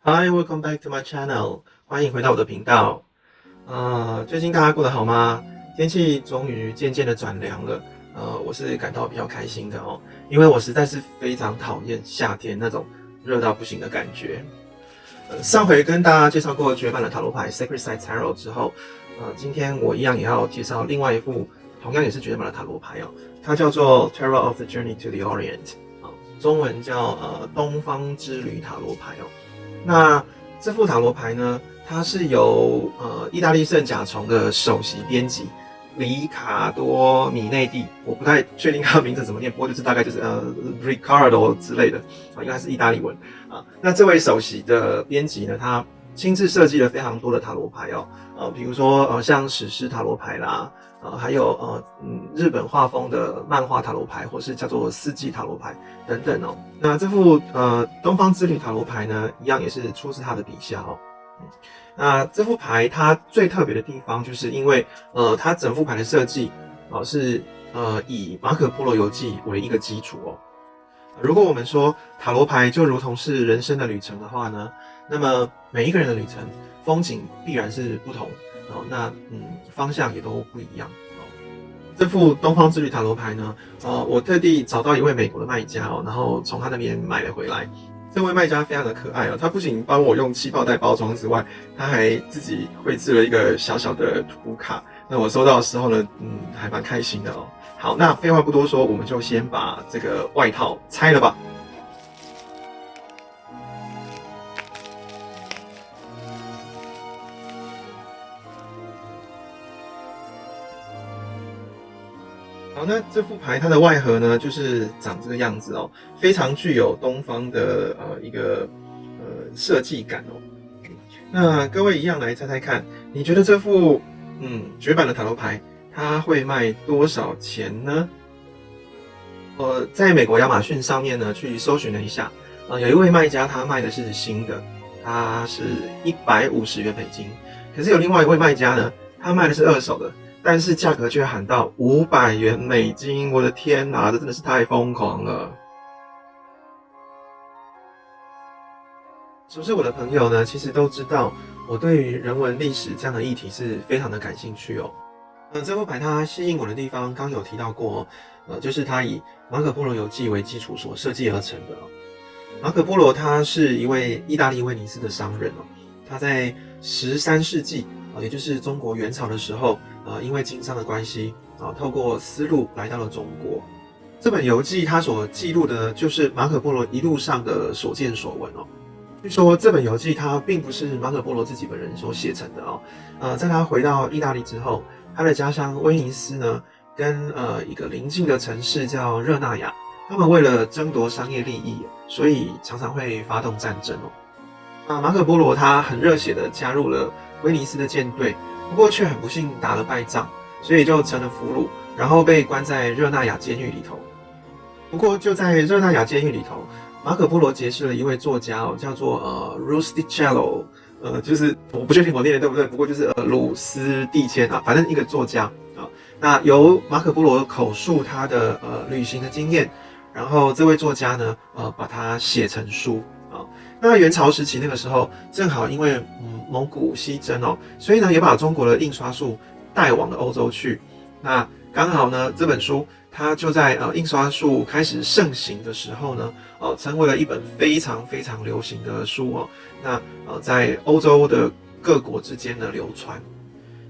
Hi, welcome back to my channel. 欢迎回到我的频道。最近大家过得好吗？天气终于渐渐的转凉了。我是感到比较开心的哦，因为我实在是非常讨厌夏天那种热到不行的感觉。上回跟大家介绍过绝版的塔罗牌 Sacred Side Tarot 之后，今天我一样也要介绍另外一副同样也是绝版的塔罗牌哦，它叫做 Tarot of the Journey to the Orient，中文叫东方之旅塔罗牌哦。那这副塔罗牌呢，它是由意大利圣甲虫的首席编辑里卡多米内蒂，我不太确定他的名字怎么念，不过就是大概就是Riccardo 之类的啊，应该是意大利文啊。那这位首席的编辑呢，他亲自设计了非常多的塔罗牌哦，比如说像史诗塔罗牌啦。还有日本画风的漫画塔罗牌，或是叫做四季塔罗牌等等哦。那这副东方之旅塔罗牌呢，一样也是出自他的笔下哦。那这副牌它最特别的地方，就是因为它整副牌的设计是以马可波罗游记为一个基础哦。如果我们说塔罗牌就如同是人生的旅程的话呢，那么每一个人的旅程风景必然是不同。那方向也都不一样。这副东方之旅塔罗牌呢，我特地找到一位美国的卖家然后从他那边买了回来。这位卖家非常的可爱他不仅帮我用气泡袋包装之外，他还自己绘制了一个小小的图卡。那我收到的时候呢，还蛮开心的哦。好，那废话不多说，我们就先把这个外套拆了吧。好，那这副牌它的外盒呢，就是长这个样子哦，非常具有东方的一个设计感哦。那各位一样来猜猜看，你觉得这副绝版的塔罗牌它会卖多少钱呢？我在美国亚马逊上面呢去搜寻了一下，有一位卖家他卖的是新的，他是150元美金，可是有另外一位卖家呢，他卖的是二手的。但是价格却喊到500元美金，我的天哪，这真的是太疯狂了！是不是我的朋友呢？其实都知道我对于人文历史这样的议题是非常的感兴趣哦。这副牌它吸引我的地方，刚有提到过，就是它以马可波罗游记为基础所设计而成的哦。马可波罗他是一位意大利威尼斯的商人哦，他在13世纪也就是中国元朝的时候，因为经商的关系透过丝路来到了中国。这本游记它所记录的就是马可波罗一路上的所见所闻哦。据说这本游记它并不是马可波罗自己本人所写成的哦。在他回到意大利之后，他的家乡威尼斯呢，跟一个邻近的城市叫热那亚，他们为了争夺商业利益，所以常常会发动战争哦。马可波罗他很热血的加入了威尼斯的舰队，不过却很不幸打了败仗，所以就成了俘虏，然后被关在热那亚监狱里头。不过就在热那亚监狱里头，马可波罗结识了一位作家叫做Rustichello，就是我不确定我念的对不对，不过就是鲁斯蒂谦反正一个作家那由马可波罗口述他的旅行的经验，然后这位作家呢把它写成书那元朝时期那个时候，正好因为蒙古西征所以呢也把中国的印刷术带往了欧洲去。那刚好呢这本书它就在印刷术开始盛行的时候呢，成为了一本非常非常流行的书那在欧洲的各国之间的流传。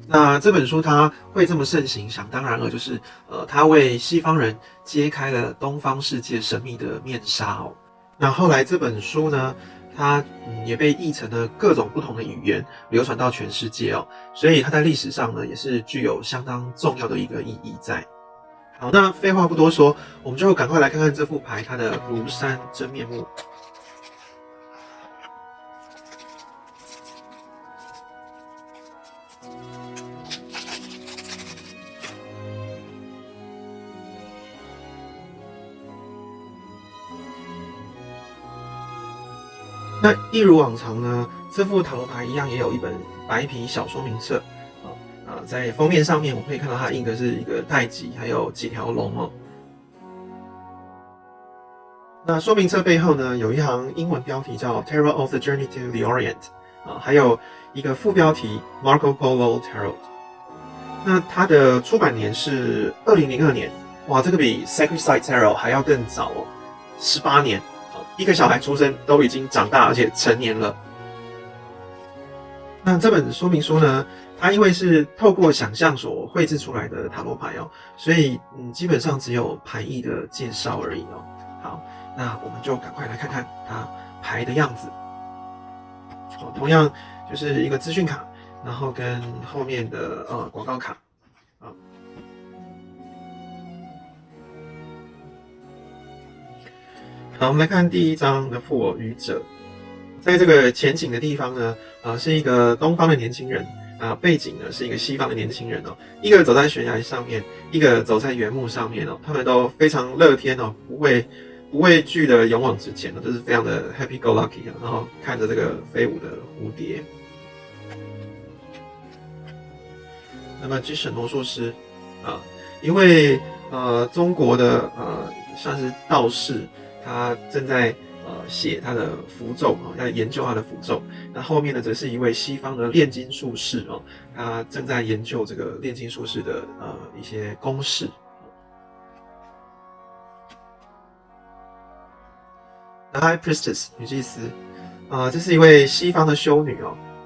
那这本书它会这么盛行，想当然了，就是它为西方人揭开了东方世界神秘的面纱那后来这本书呢，它也被译成了各种不同的语言，流传到全世界所以它在历史上呢，也是具有相当重要的一个意义在。好，那废话不多说，我们就赶快来看看这副牌它的庐山真面目。那一如往常呢，这副塔罗牌一样也有一本白皮小说明册在封面上面我们可以看到它印的是一个太极，还有几条龙那说明册背后呢，有一行英文标题叫 Tarot of the Journey to the Orient 还有一个副标题 Marco Polo Tarot。那它的出版年是2002年，哇，这个比 Sacred Site Tarot 还要更早哦，18年，一个小孩出生都已经长大而且成年了。那这本说明书呢，它因为是透过想象所绘制出来的塔罗牌哦，所以基本上只有牌意的介绍而已哦。好，那我们就赶快来看看它牌的样子。同样就是一个资讯卡，然后跟后面的广告卡。好，我们来看第一张的富我愚者。在这个前景的地方呢，是一个东方的年轻人背景呢是一个西方的年轻人哦，一个走在悬崖上面，一个走在原木上面哦，他们都非常乐天哦，不畏惧的勇往直前哦，就是非常的 happy go lucky 然后看着这个飞舞的蝴蝶。那么 Magician 魔术师因为中国的算是道士，他正在写他的符咒要研究他的符咒。那后面呢，则是一位西方的炼金术士他正在研究这个炼金术士的一些公式。High Priestess 女祭司这是一位西方的修女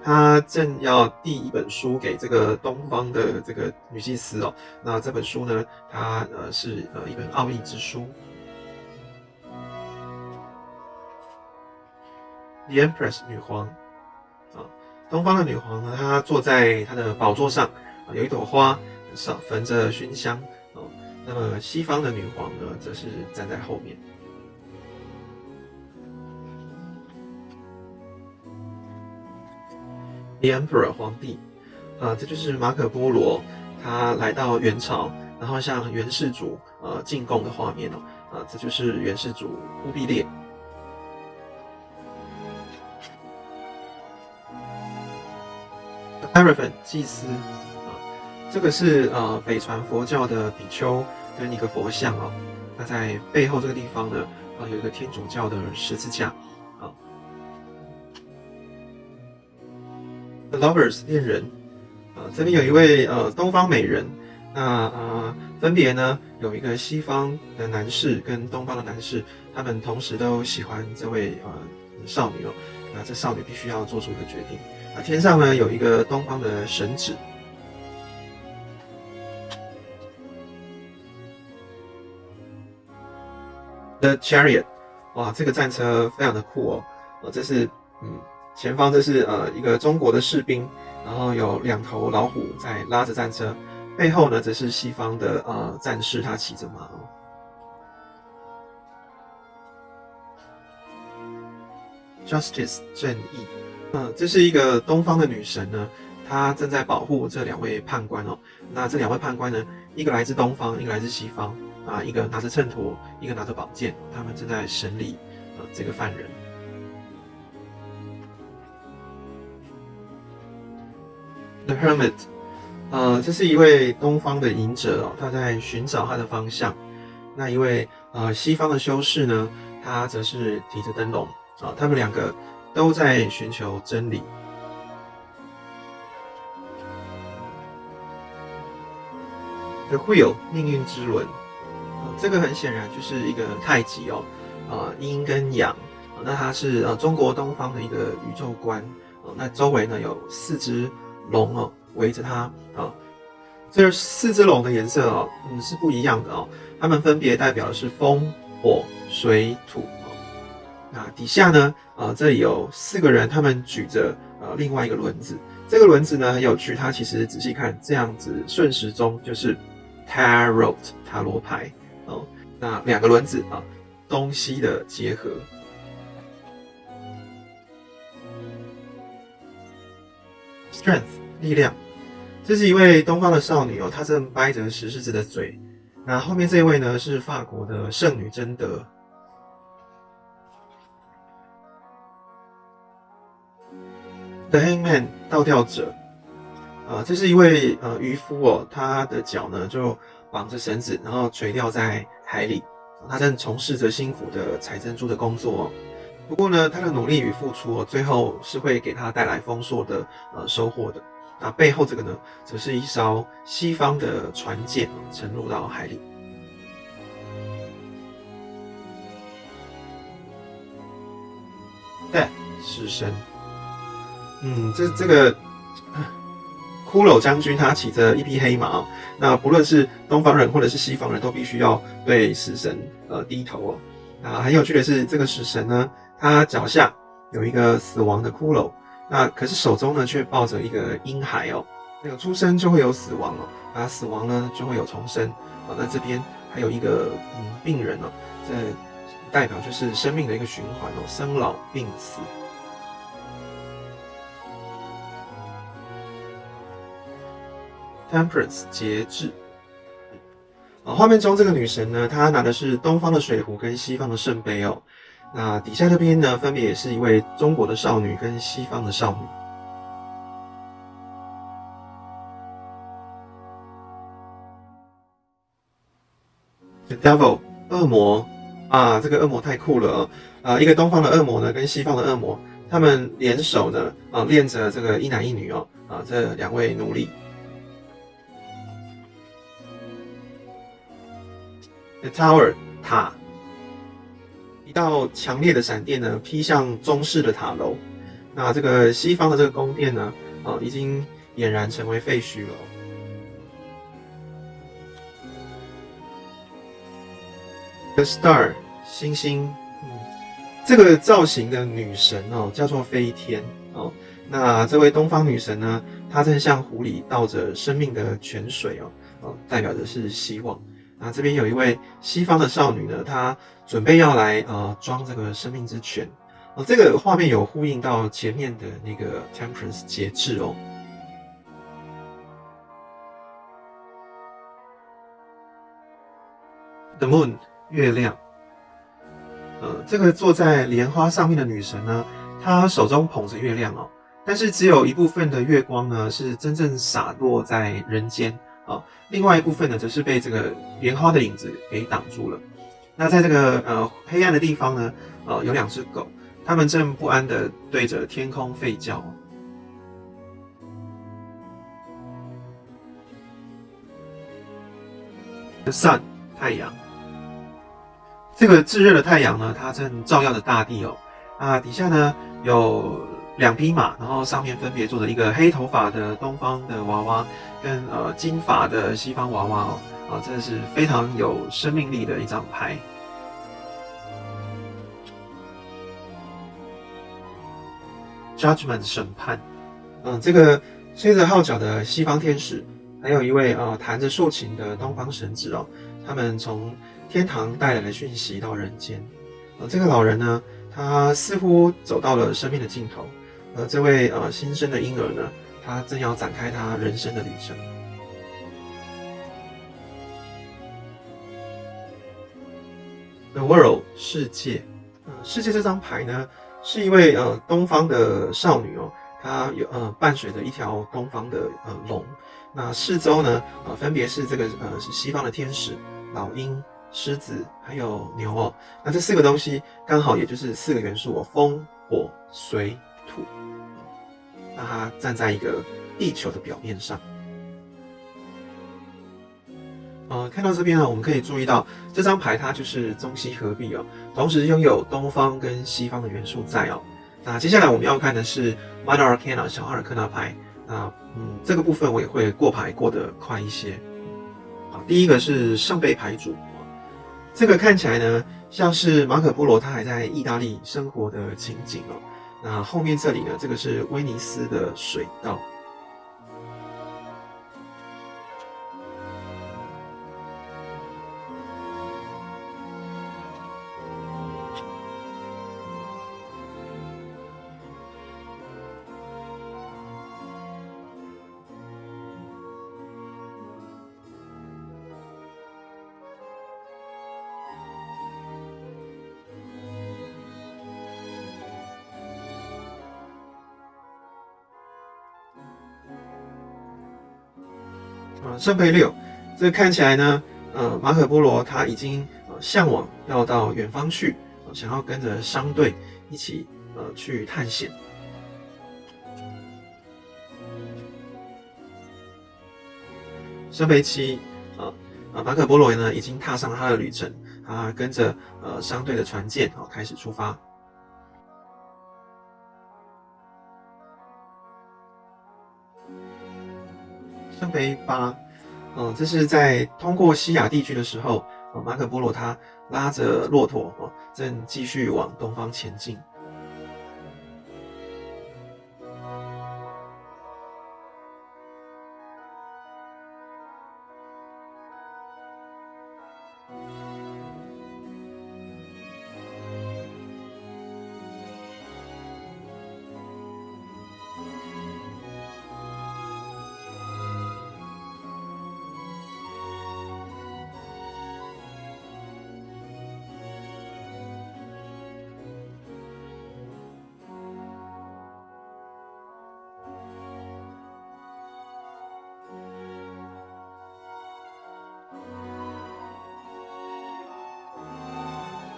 她正要递一本书给这个东方的这个女祭司那这本书呢，它是一本奥义之书。The Empress 女皇东方的女皇呢，她坐在她的宝座上有一朵花上焚着熏香那么西方的女皇呢，则是站在后面。The Emperor 皇帝这就是马可波罗他来到元朝，然后向元世祖进贡的画面这就是元世祖忽必烈。Hierophant 祭司这个是北传佛教的比丘跟一个佛像那在背后这个地方呢有一个天主教的十字架The Lovers 恋人这边有一位东方美人，那分别呢有一个西方的男士跟东方的男士，他们同时都喜欢这位少女那这少女必须要做出一个决定。天上呢有一个东方的神祇。The Chariot 哇，这个战车非常的酷这是前方这是一个中国的士兵，然后有2头老虎在拉着战车，背后呢则是西方的战士，他骑着马Justice 正义这是一个东方的女神呢，她正在保护这2位判官那这2位判官呢，一个来自东方，一个来自西方一个拿着秤砣，一个拿着宝剑，他们正在审理这个犯人。The Hermit这是一位东方的隐者他在寻找他的方向。那一位西方的修士呢，他则是提着灯笼他们2个都在寻求真理。The Wheel 命运之轮这个很显然就是一个太极阴跟阳那它是中国东方的一个宇宙观那周围呢有4只龙围着它这4只龙的颜色是不一样的它们分别代表的是风、火、水、土那底下呢这里有4个人，他们举着另外一个轮子。这个轮子呢很有趣，它其实仔细看这样子顺时钟就是 Tarot 塔罗牌那2个轮子东西的结合。Strength 力量，这是一位东方的少女她正掰着石狮子的嘴。那后面这一位呢是法国的圣女贞德。The Hangman 倒吊者这是一位渔夫他的脚呢就绑着绳子，然后垂钓在海里他正从事着辛苦的采珍珠的工作哦。不过呢，他的努力与付出哦，最后是会给他带来丰硕的收获的。那背后这个呢，则是一艘西方的船舰沉入到海里。对，死神。这个骷髅将军他骑着一匹黑马哦，那不论是东方人或者是西方人都必须要对死神低头哦。那很有趣的是，这个死神呢，他脚下有一个死亡的骷髅，那可是手中呢却抱着一个婴孩哦。有出生就会有死亡哦，啊，死亡呢就会有重生哦。那这边还有一个病人哦，这代表就是生命的一个循环哦，生老病死。Temperance 节制。画面中这个女神呢，她拿的是东方的水壶跟西方的圣杯哦。那底下这边呢，分别也是一位中国的少女跟西方的少女。The Devil 恶魔啊，这个恶魔太酷了一个东方的恶魔呢，跟西方的恶魔，他们联手呢练着这个一男一女哦这两位奴隶。The Tower 塔，一道强烈的闪电呢劈向中式的塔楼。那这个西方的这个宫殿呢已经俨然成为废墟了。The Star 星星，这个造型的女神叫做飞天哦。那这位东方女神呢，她正向湖里倒着生命的泉水代表的是希望。那这边有一位西方的少女呢，她准备要来装这个生命之泉这个画面有呼应到前面的那个 Temperance 节制哦。The Moon 月亮，这个坐在莲花上面的女神呢，她手中捧着月亮但是只有一部分的月光呢是真正洒落在人间另外一部分呢则是被这个莲花的影子给挡住了。那在这个黑暗的地方呢，有两只狗，它们正不安地对着天空吠叫。The Sun 太阳。这个炙热的太阳呢，它正照耀着大地底下呢有两匹马，然后上面分别坐着一个黑头发的东方的娃娃，跟金发的西方娃娃这是非常有生命力的一张牌。Judgment 审判，这个吹着号角的西方天使，还有一位弹着竖琴的东方神祇他们从天堂带来了讯息到人间。这个老人呢，他似乎走到了生命的尽头，而这位新生的婴儿呢，他正要展开他人生的旅程。The World 世界，世界这张牌呢，是一位东方的少女她有伴随着一条东方的龙。那四周呢分别是这个是西方的天使、老鹰、狮子还有牛那这四个东西刚好也就是四个元素风、火、水、土。那它站在一个地球的表面上。看到这边呢，我们可以注意到这张牌它就是中西合璧同时拥有东方跟西方的元素在那接下来我们要看的是 Minor Arcana 小阿尔克纳牌。那这个部分我也会过牌过得快一些。第一个是圣杯牌组，这个看起来呢像是马可波罗他还在意大利生活的情景那后面这里呢，这个是威尼斯的水道。圣杯6，这看起来呢，马可波罗他已经向往要到远方去，想要跟着商队一起去探险。圣杯七，马可波罗呢已经踏上了他的旅程，他跟着商队的船舰开始出发。圣杯八，这是在通过西亚地区的时候，马可波罗他拉着骆驼正继续往东方前进。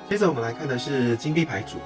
接着我们来看的是金币牌组。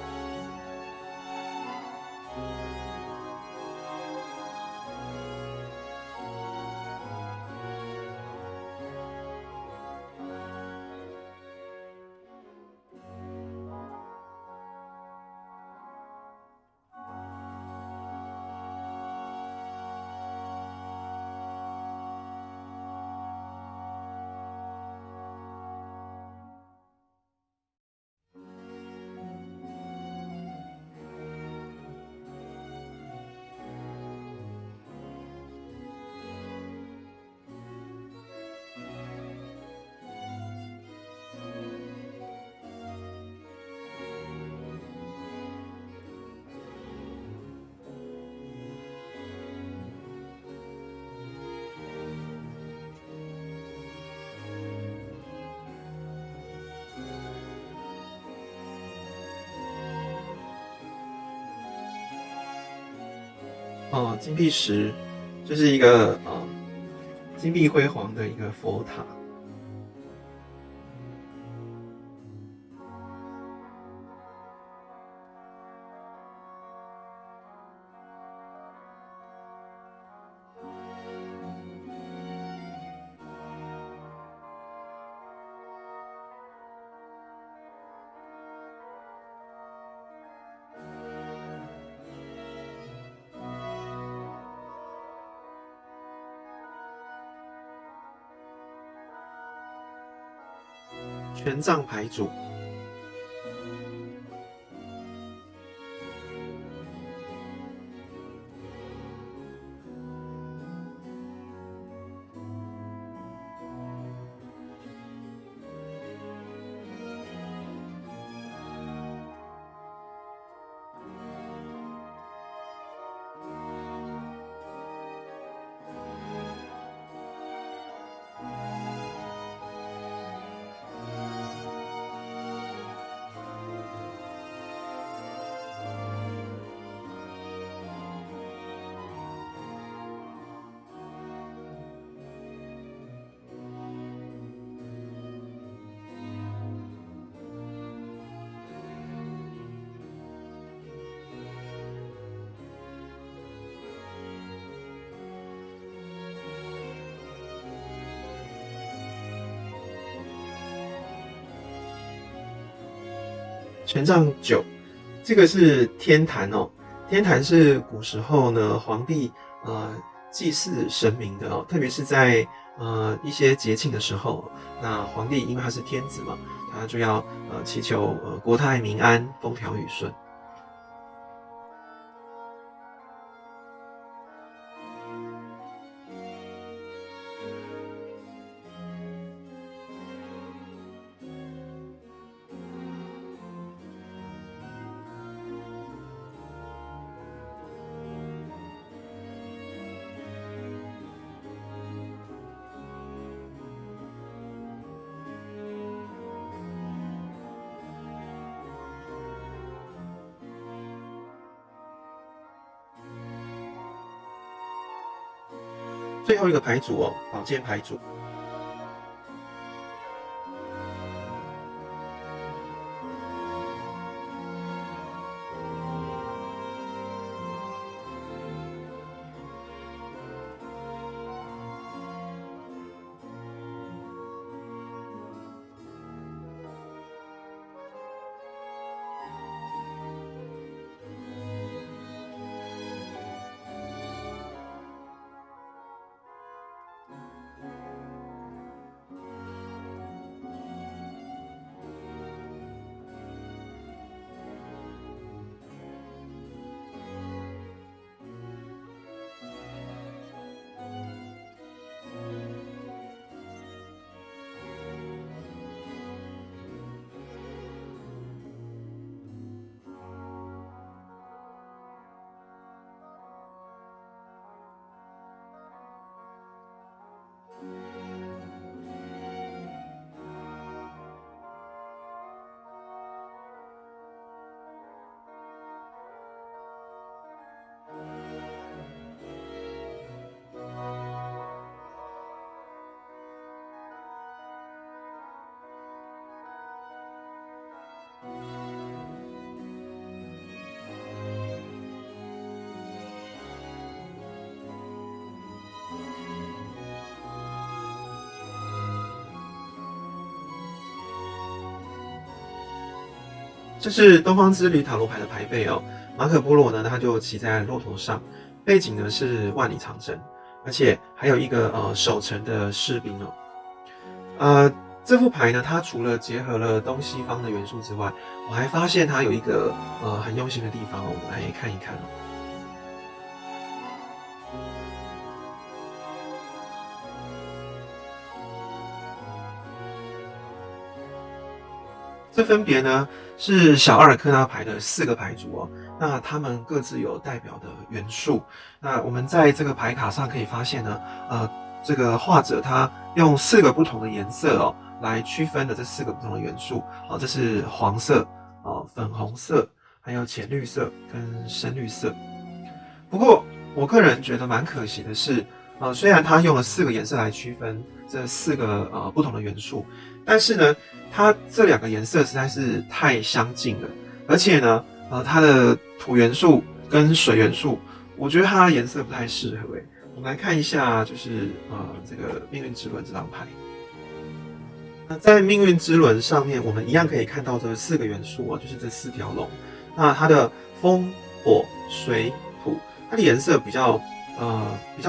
金币10，这是一个金碧辉煌的一个佛塔。权杖牌组。权杖9，这个是天坛哦。天坛是古时候呢皇帝祭祀神明的哦，特别是在一些节庆的时候，那皇帝因为他是天子嘛，他就要祈求国泰民安、风调雨顺。最后一个牌组哦，宝剑牌组。这是东方之旅塔罗牌的牌背哦。马可波罗呢，他就骑在骆驼上，背景呢是万里长城，而且还有一个守城的士兵哦。这副牌呢，它除了结合了东西方的元素之外，我还发现它有一个很用心的地方哦，我们来看一看哦。这分别呢是小阿尔克纳牌的4个牌组哦，那它们各自有代表的元素。那我们在这个牌卡上可以发现呢，这个画者他用4个不同的颜色哦来区分的这4个不同的元素。这是黄色、粉红色，还有浅绿色跟深绿色。不过我个人觉得蛮可惜的是，虽然他用了4个颜色来区分这4个不同的元素，但是呢，它这2个颜色实在是太相近了，而且呢，它的土元素跟水元素，我觉得它的颜色不太适合。我们来看一下，就是这个命运之轮这张牌。那在命运之轮上面，我们一样可以看到这4个元素就是这4条龙。那它的风、火、水、土，它的颜色比较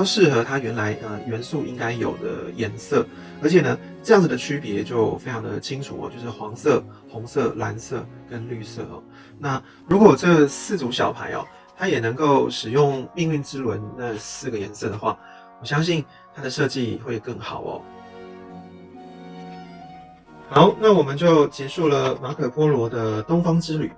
适合它原来元素应该有的颜色，而且呢，这样子的区别就非常的清楚就是黄色、红色、蓝色跟绿色哦。那如果这4组小牌它也能够使用命运之轮那4个颜色的话，我相信它的设计会更好哦。好，那我们就结束了马可波罗的东方之旅。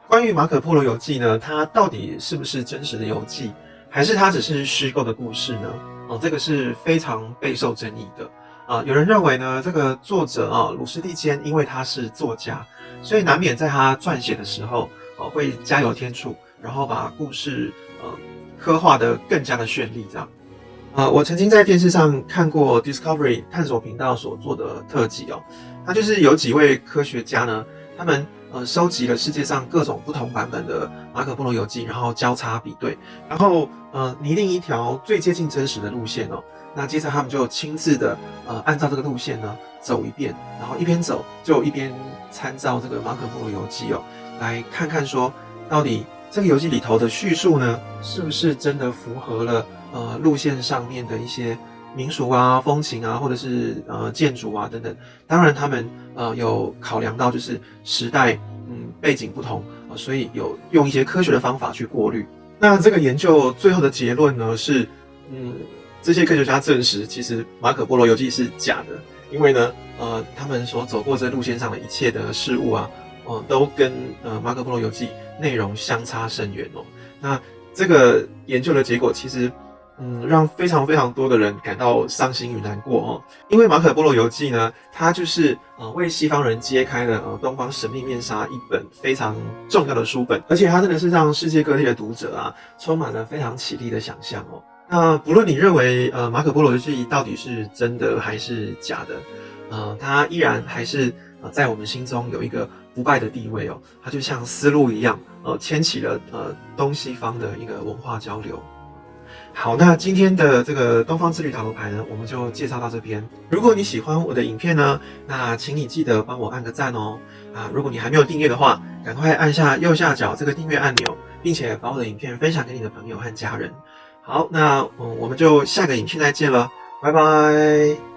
关于马可波罗游记呢，它到底是不是真实的游记，还是它只是虚构的故事呢？这个是非常备受争议的。有人认为呢，这个作者鲁斯蒂坚，因为他是作家，所以难免在他撰写的时候会加油添醋，然后把故事刻画得更加的绚丽这样。我曾经在电视上看过 Discovery 探索频道所做的特辑它就是有几位科学家呢，他们收集了世界上各种不同版本的马可波罗游记，然后交叉比对，然后拟定一条最接近真实的路线那接着他们就亲自的按照这个路线呢走一遍，然后一边走就一边参照这个马可波罗游记来看看说到底这个游记里头的叙述呢，是不是真的符合了路线上面的一些民俗啊、风情啊，或者是建筑啊等等。当然他们有考量到就是时代背景不同所以有用一些科学的方法去过滤。那这个研究最后的结论呢是这些科学家证实其实马可波罗游记是假的，因为呢他们所走过这路线上的一切的事物都跟马可波罗游记内容相差甚远那这个研究的结果其实让非常非常多的人感到伤心与难过因为马可波罗游记呢，它就是为西方人揭开了东方神秘面纱一本非常重要的书本，而且它真的是让世界各地的读者充满了非常绮丽的想象那不论你认为马可波罗游记到底是真的还是假的，它依然还是在我们心中有一个不败的地位它就像丝路一样牵起了东西方的一个文化交流。好，那今天的这个东方之旅塔罗牌呢，我们就介绍到这边。如果你喜欢我的影片呢，那请你记得帮我按个赞如果你还没有订阅的话，赶快按下右下角这个订阅按钮，并且把我的影片分享给你的朋友和家人。好，那我们就下个影片再见了，拜拜。